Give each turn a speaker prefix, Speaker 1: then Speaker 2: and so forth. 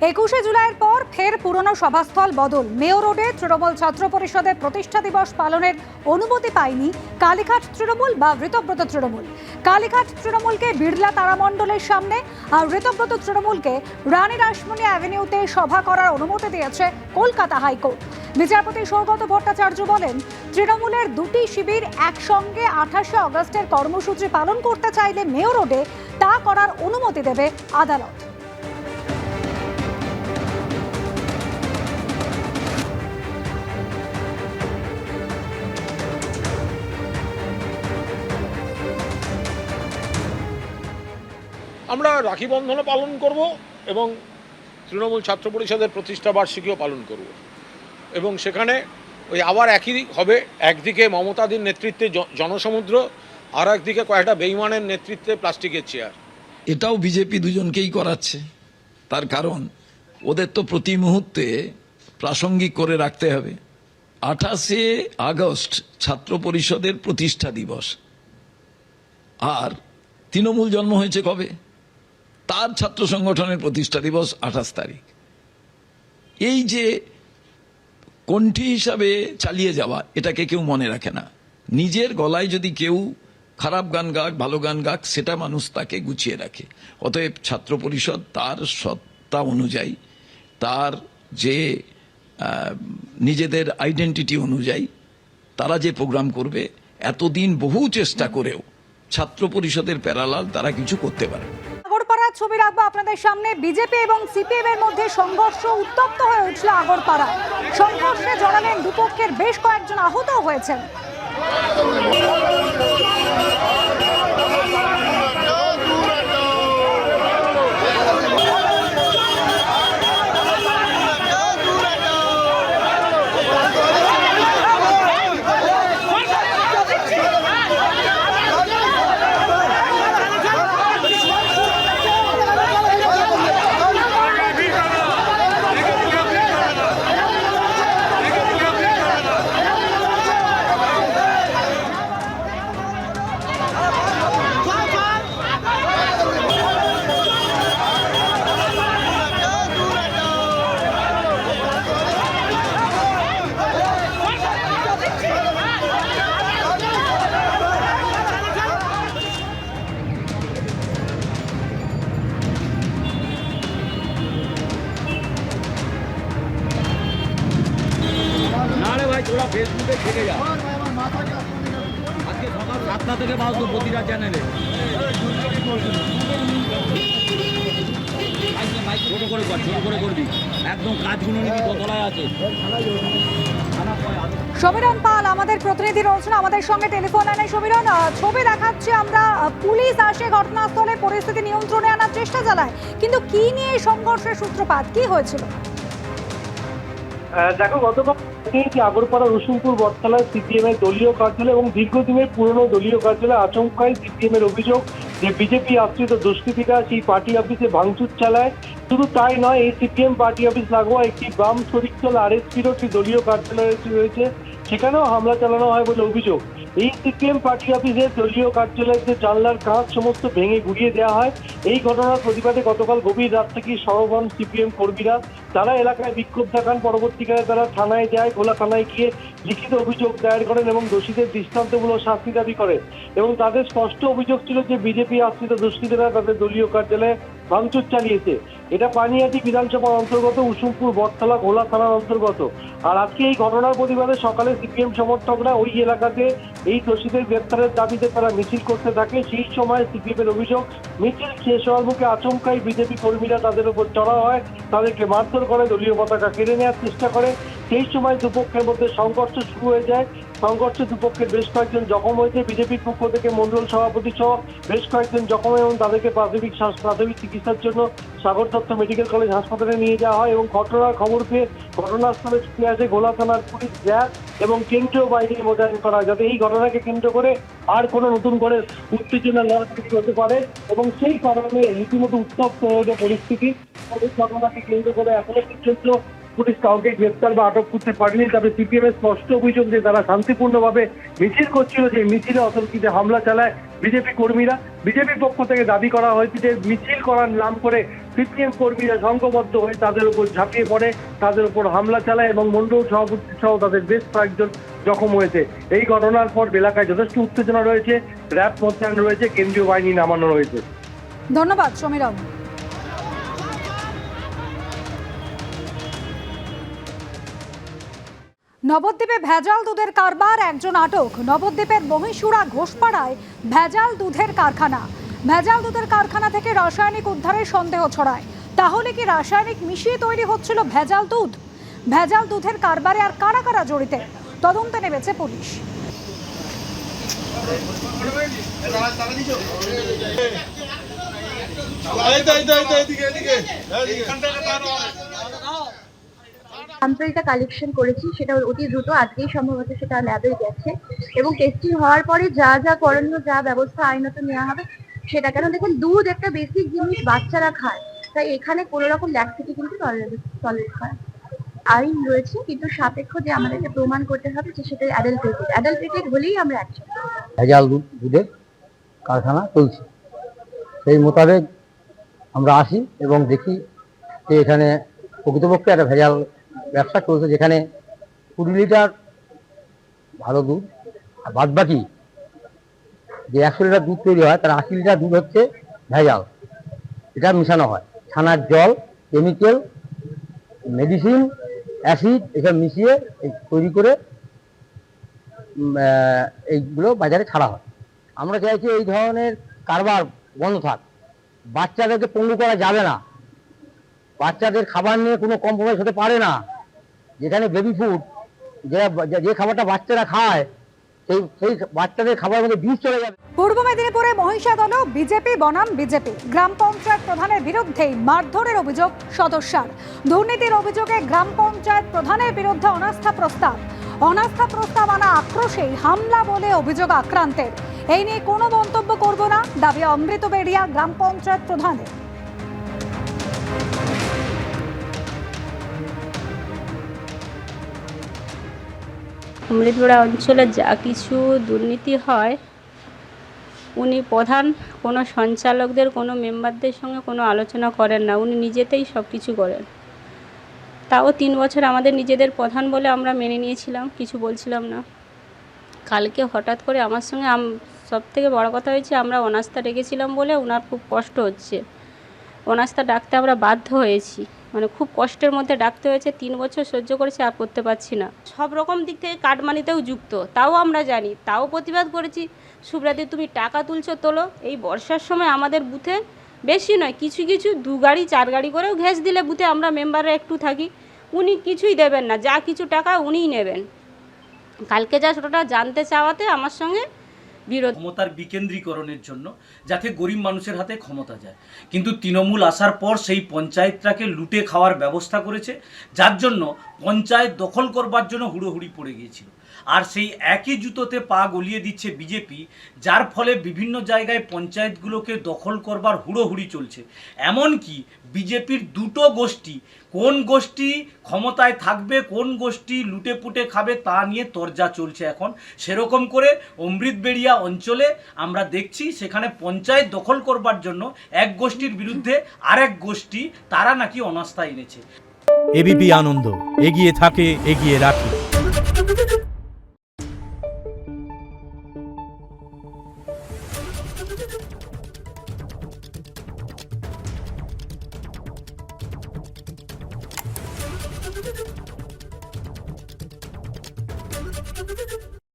Speaker 1: 21শে জুলাইয়ের পর ফের পুরনো সভাস্থল বদল। মেয়র রোডে তৃণমূল ছাত্র পরিষদের প্রতিষ্ঠা দিবস পালনের অনুমতি পায়নি কালীঘাট তৃণমূল বা ঋতব্রত তৃণমূল। কালীঘাট তৃণমূলকে বিড়লা তারামণ্ডলের সামনে আর ঋতব্রত তৃণমূলকে রানী রাসমণি অ্যাভিনিউতে সভা করার অনুমতি দিয়েছে কলকাতা হাইকোর্ট। বিচারপতি সৌগত ভট্টাচার্য বলেন, তৃণমূলের দুটি শিবির একসঙ্গে 28শে অগস্টের কর্মসূচি পালন করতে চাইলে মেয়র রোডে তা করার অনুমতি দেবে আদালত।
Speaker 2: আমরা রাখি বন্ধনও পালন করব এবং তৃণমূল ছাত্র পরিষদের প্রতিষ্ঠা বার্ষিকীও পালন করব এবং সেখানে ওই আবার একই হবে। একদিকে মমতাদির নেতৃত্বে জনসমুদ্র, আর একদিকে কয়েকটা বেইমানের নেতৃত্বে প্লাস্টিকের চেয়ার।
Speaker 3: এটাও বিজেপি দুজনকেই করাচ্ছে। তার কারণ ওদের তো প্রতি মুহূর্তে প্রাসঙ্গিক করে রাখতে হবে। 28শে আগস্ট ছাত্র পরিষদের প্রতিষ্ঠা দিবস, আর তৃণমূল জন্ম হয়েছে কবে? তার ছাত্র সংগঠনের প্রতিষ্ঠা দিবস 28 তারিখ। এই যে কণ্ঠী হিসাবে চালিয়ে যাওয়া, এটাকে কেউ মনে রাখে না। নিজের গলায় যদি কেউ খারাপ গান গাক, ভালো গান গাক, সেটা মানুষ তাকে গুছিয়ে রাখে। অতএব ছাত্র পরিষদ তার সত্তা অনুযায়ী, তার যে নিজেদের আইডেন্টিটি অনুযায়ী তারা যে প্রোগ্রাম করবে, এতদিন বহু চেষ্টা করেও ছাত্র পরিষদের প্যারালাল তারা কিছু করতে পারে।
Speaker 1: আগরপাড়ার ছবি রাখবো আপনাদের সামনে। বিজেপি এবং সিপিএম এর মধ্যে সংঘর্ষ উত্তপ্ত হয়ে উঠল আগরপাড়া। সংঘর্ষে জড়ালেন দুপক্ষের বেশ কয়েকজন আহত হয়েছেন।
Speaker 4: তোরা ফেসবুকে থেকে যা, আজকে সকাল 7টা থেকে বাজতো প্রতিটা চ্যানেলে। ছোট করে কর, ছোট করে করবি, একদম কাজগুলো নিবি, দোতলায় আছে।
Speaker 1: সমীরণ পাল আমাদের প্রতিনিধি রয়েছেন আমাদের সঙ্গে টেলিফোন লাইনে। সমীরণ, ছবি দেখাচ্ছি আমরা, পুলিশ আসে ঘটনাস্থলে, পরিস্থিতি নিয়ন্ত্রণে আনার চেষ্টা চালায়, কিন্তু কি নিয়ে সংঘর্ষের সূত্রপাত, কি হয়েছিল?
Speaker 5: দেখো, গতকাল আগরপাড়া রসুলপুর বটতলায় সিপিএম এর দলীয় কার্যালয় এবং দীর্ঘদিনের পুরনো দলীয় কার্যালয় আচমকায় সিপিএম এর অভিযোগ যে বিজেপি আশ্রিত দুষ্কৃতীরা সেই পার্টি অফিসে ভাঙচুর চালায়। শুধু তাই নয়, এই সিপিএম পার্টি অফিস লাগোয়া একটি বাম শরিকদল আরএসপির একটি দলীয় কার্যালয় রয়েছে, সেখানেও হামলা চালানো হয় বলে অভিযোগ। এই সিপিএম পার্টি অফিসের দলীয় কার্যালয়ের যে জানলার কাঁচ সমস্ত ভেঙে গুড়িয়ে দেওয়া হয়। এই ঘটনার প্রতিবাদে গতকাল গভীর রাত থেকে সরব হন সিপিএম কর্মীরা। তারা এলাকায় বিক্ষোভ দেখান, পরবর্তীকালে তারা থানায় যায়, খোলা থানায় গিয়ে লিখিত অভিযোগ দায়ের করেন এবং দোষীদের দৃষ্টান্তমূলক শাস্তি দাবি করেন। এবং তাদের স্পষ্ট অভিযোগ ছিল যে বিজেপি আশ্রিত দুষ্কৃতীরা তাদের দলীয় কার্যালয়ে ভাঙচুর চালিয়েছে। এটা পানিহাটি বিধানসভার অন্তর্গত, উসুমপুর বটতলা ঘোলা থানার অন্তর্গত। আর আজকে এই ঘটনার প্রতিবাদে সকালে সিপিএম সমর্থকরা ওই এলাকাতে এই দোষীদের গ্রেপ্তারের দাবিতে তারা মিছিল করতে থাকে। সেই সময় সিপিএম এর অভিযোগ, মিছিল শেষ হওয়ার মুখে আচমকাই বিজেপি কর্মীরা তাদের উপর চড়া হয়, তাদেরকে মারধর করে, দলীয় পতাকা কেড়ে নেওয়ার চেষ্টা করে। সেই সময় দুপক্ষের মধ্যে সংঘর্ষ শুরু হয়ে যায়। সংঘর্ষে দুপক্ষের বেশ কয়েকজন জখম হয়েছে। বিজেপির পক্ষ থেকে মন্ডল সভাপতি সহ বেশ কয়েকজন জখম এবং তাদেরকে প্রাথমিক চিকিৎসার জন্য সাগর দত্ত মেডিকেল কলেজ হাসপাতালে নিয়ে যাওয়া হয়। এবং ঘটনার খবর পেয়ে ঘটনাস্থলে ছুটে আসে গোলা থানার পুলিশ, র্যাব এবং কেন্দ্রীয় বাহিনী মোতায়েন করা হয়, যাতে এই ঘটনাকে কেন্দ্র করে আর কোনো নতুন করে উত্তেজনা লড়াই হতে পারে। এবং সেই কারণে রীতিমতো উত্তপ্ত হয়ে ওঠে পরিস্থিতি। এই ঘটনাকে কেন্দ্র করে এখনো পর্যন্ত পুলিশ কাউকে গ্রেপ্তার বা আটক করতে পারেনি। তবে সিপিএম এর স্পষ্ট অভিযোগ যে তারা শান্তিপূর্ণভাবে মিছিল করছিল, যে মিছিলে অতর্কিতে হামলা চালায় বিজেপি কর্মীরা। বিজেপির পক্ষ থেকে দাবি করা হয়েছে যে মিছিল করার নাম করে সিপিএম কর্মীরা সংঘবদ্ধ হয়ে তাদের উপর ঝাঁপিয়ে পড়ে, তাদের উপর হামলা চালায় এবং মণ্ডল সভাপতি সহ তাদের বেশ কয়েকজন জখম হয়েছে। এই ঘটনার পর এলাকায় যথেষ্ট উত্তেজনা রয়েছে, র্যাব মোতায়েন রয়েছে, কেন্দ্রীয় বাহিনী নামানো রয়েছে।
Speaker 1: ধন্যবাদ সমীরণ। নবদ্বীপে ভেজাল দুধের কারবার, একজন আটক। নবদ্বীপের মহিষুরা ঘোষপাড়ায় ভেজাল দুধের কারখানা। ভেজাল দুধের কারখানা থেকে রাসায়নিক উদ্ধারের সন্দেহ ছড়ায়। তাহলে কি রাসায়নিক মিশিয়ে তৈরি হচ্ছিল ভেজাল দুধ? ভেজাল দুধের কারবারে আর কারা কারা জড়িত, তদন্তে নেমেছে পুলিশ।
Speaker 6: স্যাম্পলটা কালেকশন করেছি, সেটা অতি দ্রুত আজকেই সম্ভবত সেটা ল্যাবে গেছে এবং টেস্টিং হওয়ার পরে যা যা করণীয়, যা ব্যবস্থা আইনত নেওয়া হবে সেটা। কেন দেখুন, দুধ একটা বেসিক জিনিস, বাচ্চারা খায়, তাই এখানে কোনো রকম ল্যাকসিটি কিন্তু টলারেট করা আইন রয়েছে, কিন্তু সাপেক্ষ যে আমাদেরকে প্রমাণ করতে হবে যে সেটা অ্যাডাল্টেড হলেই আমরা অ্যাকশন।
Speaker 7: ভেজাল দুধের কারখানা চলছে, সেই মোতাবেক আমরা আসি এবং দেখি যে এখানে প্রকৃতপক্ষে একটা ভেজাল ব্যবসা চলছে, যেখানে 20 লিটার ভালো দুধ আর বাদ বাকি যে 100 লিটার দুধ তৈরি হয় তার 80 লিটার দুধ হচ্ছে ভেজাল। এটা মিশানো হয়, ছানার জল, কেমিক্যাল, মেডিসিন, অ্যাসিড এসব মিশিয়ে তৈরি করে এইগুলো বাজারে ছাড়া হয়। আমরা চাইছি এই ধরনের কারবার বন্ধ থাক। বাচ্চাদেরকে পঙ্গু করা যাবে না, বাচ্চাদের খাবার নিয়ে কোনো কম্প্রোমাইজ হতে পারে না। যেখানে বেবি ফুড, যে খাবারটা বাচ্চারা খায় সেই বাচ্চাদের খাবারের মধ্যে বিষ চলে যাবে।
Speaker 1: পূর্ব মেদিনীপুরে মহিষাদল বিজেপি বনাম বিজেপি। গ্রাম পঞ্চায়েত প্রধানের বিরুদ্ধেই মারধরের অভিযোগ সদস্যার। দুর্নীতির অভিযোগে গ্রাম পঞ্চায়েত প্রধানের বিরুদ্ধে অনাস্থা প্রস্তাব আনা আক্রোশেই হামলা বলে অভিযোগ আক্রান্তের। এই নিয়ে কোনো মন্তব্য করব না, দাবি অমৃত বেড়িয়া গ্রাম পঞ্চায়েত প্রধানের।
Speaker 8: অমৃতবেড়া অঞ্চলে যা কিছু দুর্নীতি হয়, উনি প্রধান কোনো সঞ্চালকদের, কোনো মেম্বারদের সঙ্গে কোনো আলোচনা করেন না, উনি নিজেতেই সব কিছু করেন। তাও 3 বছর আমাদের নিজেদের প্রধান বলে আমরা মেনে নিয়েছিলাম, কিছু বলছিলাম না। কালকে হঠাৎ করে আমার সঙ্গে সব থেকে বড় কথা হয়েছে, আমরা অনাস্থা ডেকেছিলাম বলে ওনার খুব কষ্ট হচ্ছে। অনাস্থা ডাকতে আমরা বাধ্য হয়েছি, মানে খুব কষ্টের মধ্যে ডাকতে হয়েছে। 3 বছর সহ্য করেছি, আর করতে পারছি না। সব রকম দিক থেকে কাটমানিতেও যুক্ত, তাও আমরা জানি, তাও প্রতিবাদ করেছি। সুব্রাদি, তুমি টাকা তুলছো, তোলো। এই বর্ষার সময় আমাদের বুথে বেশি নয়, কিছু 2 গাড়ি 4 গাড়ি করেও ঘ্যাস দিলে বুথে আমরা মেম্বাররা একটু থাকি, উনি কিছুই দেবেন না, যা কিছু টাকা উনিই নেবেন। কালকে যা ওটা জানতে চাওয়াতে আমার সঙ্গে বিরোধ।
Speaker 9: ক্ষমতার বিকেন্দ্রীকরণের জন্য, যাতে গরিব মানুষের হাতে ক্ষমতা যায়। কিন্তু তৃণমূল আসার পর সেই পঞ্চায়েতটাকে লুটে খাওয়ার ব্যবস্থা করেছে, যার জন্য পঞ্চায়েত দখল করবার জন্য হুড়োহুড়ি পড়ে গিয়েছিল। আর সেই একই জুতোতে পা গলিয়ে দিচ্ছে বিজেপি, যার ফলে বিভিন্ন জায়গায় পঞ্চায়েতগুলোকে দখল করবার হুড়োহুড়ি চলছে। এমনকি বিজেপির 2টো গোষ্ঠী, কোন গোষ্ঠী ক্ষমতায় থাকবে, কোন গোষ্ঠী লুটে পুটে খাবে, তা নিয়ে তরজা চলছে এখন। সেরকম করে অমৃতবেড়িয়া অঞ্চলে আমরা দেখছি, সেখানে পঞ্চায়েত দখল করবার জন্য এক গোষ্ঠীর বিরুদ্ধে আরেক গোষ্ঠী, তারা নাকি অনাস্থা এনেছে।
Speaker 10: এবিপি আনন্দ, এগিয়ে থাকে, এগিয়ে রাখে।